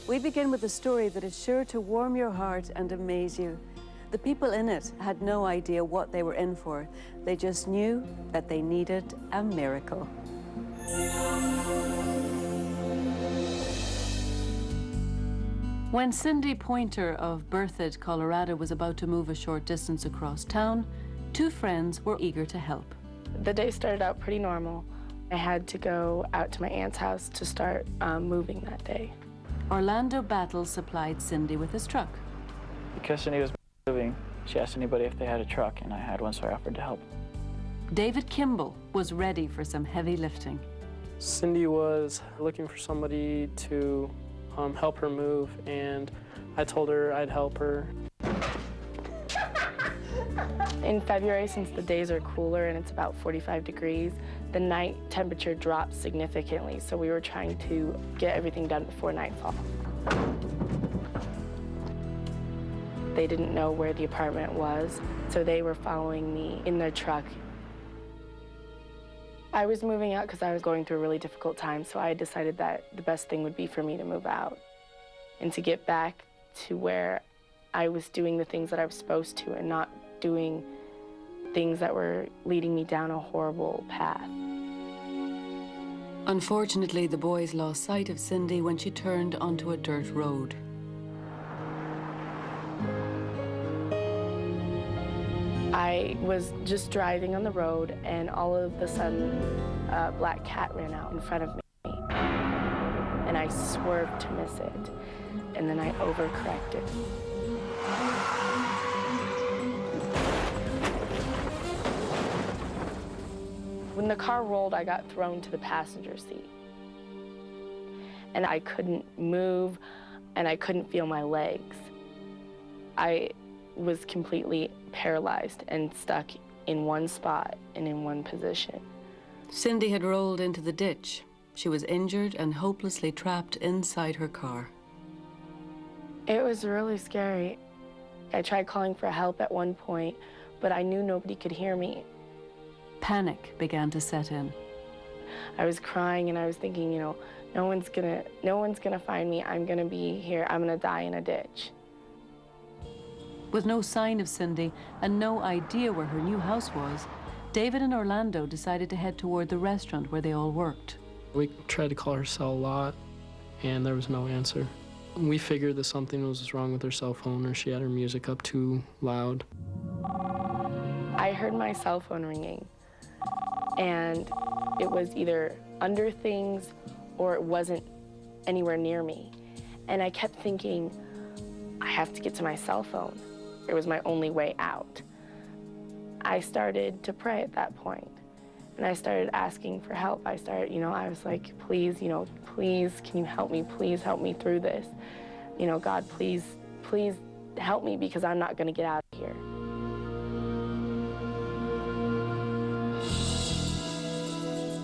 We begin with a story that is sure to warm your heart and amaze you. The people in it had no idea what they were in for. They just knew that they needed a miracle. When Cindy Pointer of Berthoud, Colorado, was about to move a short distance across town, two friends were eager to help. The day started out pretty normal. I had to go out to my aunt's house to start moving that day. Orlando Battle supplied Cindy with his truck. Because Cindy was moving, she asked anybody if they had a truck, and I had one, so I offered to help. David Kimball was ready for some heavy lifting. Cindy was looking for somebody to help her move, and I told her I'd help her. In February, since the days are cooler and it's about 45 degrees, the night temperature drops significantly, so we were trying to get everything done before nightfall. They didn't know where the apartment was, so they were following me in their truck. I was moving out because I was going through a really difficult time, so I decided that the best thing would be for me to move out and to get back to where I was doing the things that I was supposed to and not doing things that were leading me down a horrible path. Unfortunately, the boys lost sight of Cindy when she turned onto a dirt road. I was just driving on the road, and all of a sudden, a black cat ran out in front of me. And I swerved to miss it, and then I overcorrected. When the car rolled, I got thrown to the passenger seat. And I couldn't move, and I couldn't feel my legs. I was completely paralyzed and stuck in one spot and in one position. Cindy had rolled into the ditch. She was injured and hopelessly trapped inside her car. It was really scary. I tried calling for help at one point, but I knew nobody could hear me. Panic began to set in. I was crying and I was thinking, you know, no one's gonna find me. I'm gonna be here. I'm gonna die in a ditch. With no sign of Cindy and no idea where her new house was, David and Orlando decided to head toward the restaurant where they all worked. We tried to call her cell a lot, and there was no answer. We figured that something was wrong with her cell phone, or she had her music up too loud. I heard my cell phone ringing, and it was either under things or it wasn't anywhere near me. And I kept thinking, I have to get to my cell phone. It was my only way out. I started to pray at that point, and I started asking for help. I was like, please, please, can you help me? Please help me through this. God, please help me, because I'm not gonna get out of here.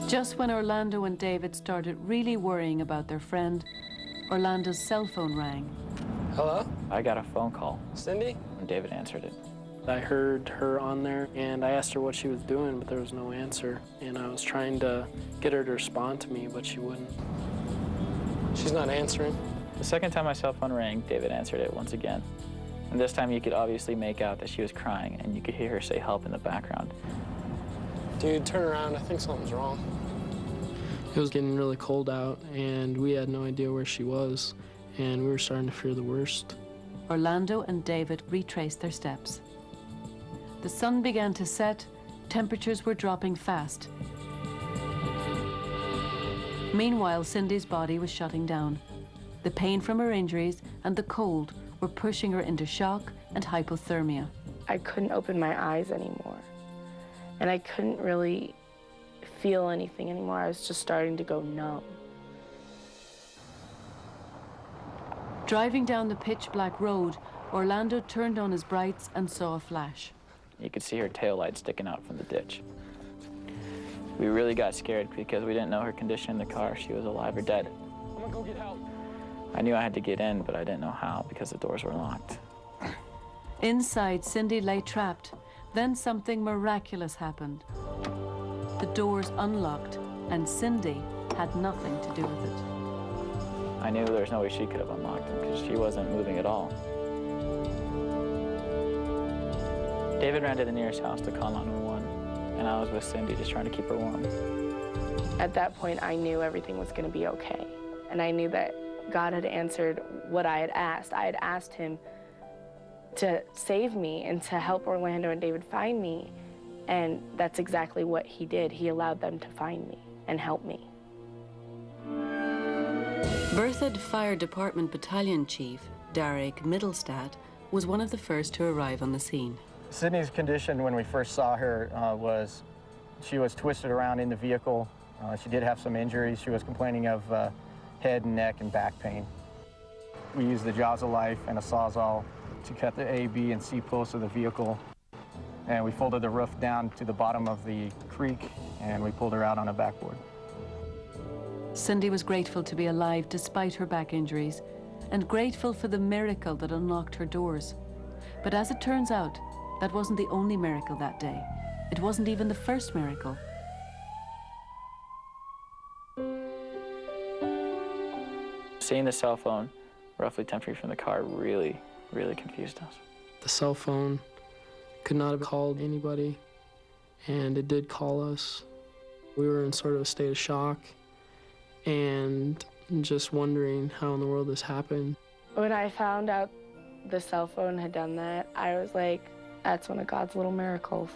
Just when Orlando and David started really worrying about their friend, Orlando's cell phone rang. Hello? I got a phone call. Cindy? And David answered it. I heard her on there, and I asked her what she was doing, but there was no answer. And I was trying to get her to respond to me, but she wouldn't. She's not answering. The second time my cell phone rang, David answered it once again. And this time you could obviously make out that she was crying, and you could hear her say help in the background. Dude, turn around. I think something's wrong. It was getting really cold out, and we had no idea where she was, and we were starting to fear the worst. Orlando and David retraced their steps. The sun began to set, temperatures were dropping fast. Meanwhile, Cindy's body was shutting down. The pain from her injuries and the cold were pushing her into shock and hypothermia. I couldn't open my eyes anymore, and I couldn't really feel anything anymore. I was just starting to go numb. Driving down the pitch-black road, Orlando turned on his brights and saw a flash. You could see her taillight sticking out from the ditch. We really got scared because we didn't know her condition in the car. She was alive or dead. I'm gonna go get help. I knew I had to get in, but I didn't know how because the doors were locked. Inside, Cindy lay trapped. Then something miraculous happened. The doors unlocked, and Cindy had nothing to do with it. I knew there was no way she could have unlocked them because she wasn't moving at all. David ran to the nearest house to call 911, and I was with Cindy just trying to keep her warm. At that point, I knew everything was going to be okay. And I knew that God had answered what I had asked. I had asked him to save me and to help Orlando and David find me. And that's exactly what he did. He allowed them to find me and help me. Berthoud Fire Department Battalion Chief Derek Middlestad was one of the first to arrive on the scene. Sydney's condition when we first saw her was she was twisted around in the vehicle. She did have some injuries. She was complaining of head, neck, and back pain. We used the jaws of life and a sawzall to cut the A, B, and C posts of the vehicle. And we folded the roof down to the bottom of the creek, and we pulled her out on a backboard. Cindy was grateful to be alive despite her back injuries, and grateful for the miracle that unlocked her doors. But as it turns out, that wasn't the only miracle that day. It wasn't even the first miracle. Seeing the cell phone roughly 10 feet from the car really, really confused us. The cell phone could not have called anybody, and it did call us. We were in sort of a state of shock and just wondering how in the world this happened. When I found out the cell phone had done that, I was like, that's one of God's little miracles.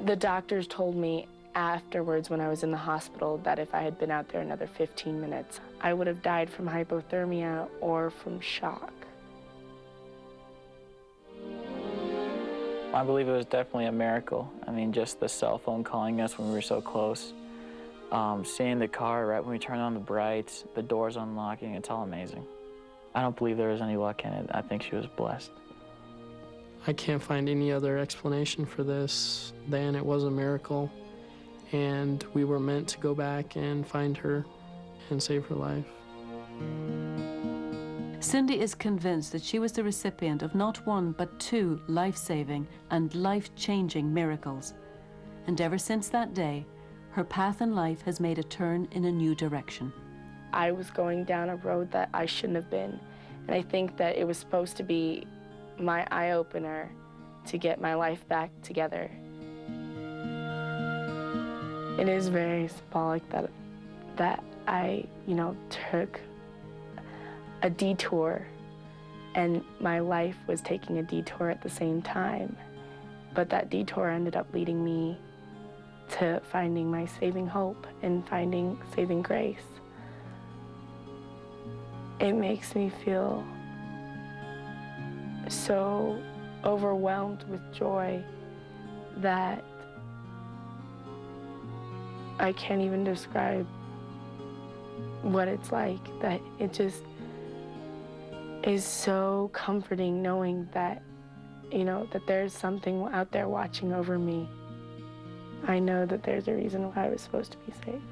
The doctors told me afterwards when I was in the hospital that if I had been out there another 15 minutes, I would have died from hypothermia or from shock. I believe it was definitely a miracle. I mean, just the cell phone calling us when we were so close. Seeing the car right when we turned on the brights, the doors unlocking, it's all amazing. I don't believe there was any luck in it. I think she was blessed. I can't find any other explanation for this than it was a miracle, and we were meant to go back and find her and save her life. Cindy is convinced that she was the recipient of not one but two life-saving and life-changing miracles. And ever since that day, her path in life has made a turn in a new direction. I was going down a road that I shouldn't have been, and I think that it was supposed to be my eye-opener to get my life back together. It is very symbolic that I, took a detour, and my life was taking a detour at the same time. But that detour ended up leading me to finding my saving hope and finding saving grace. It makes me feel so overwhelmed with joy that I can't even describe what it's like. That it just is so comforting knowing that, that there's something out there watching over me. I know that there's a reason why I was supposed to be saved.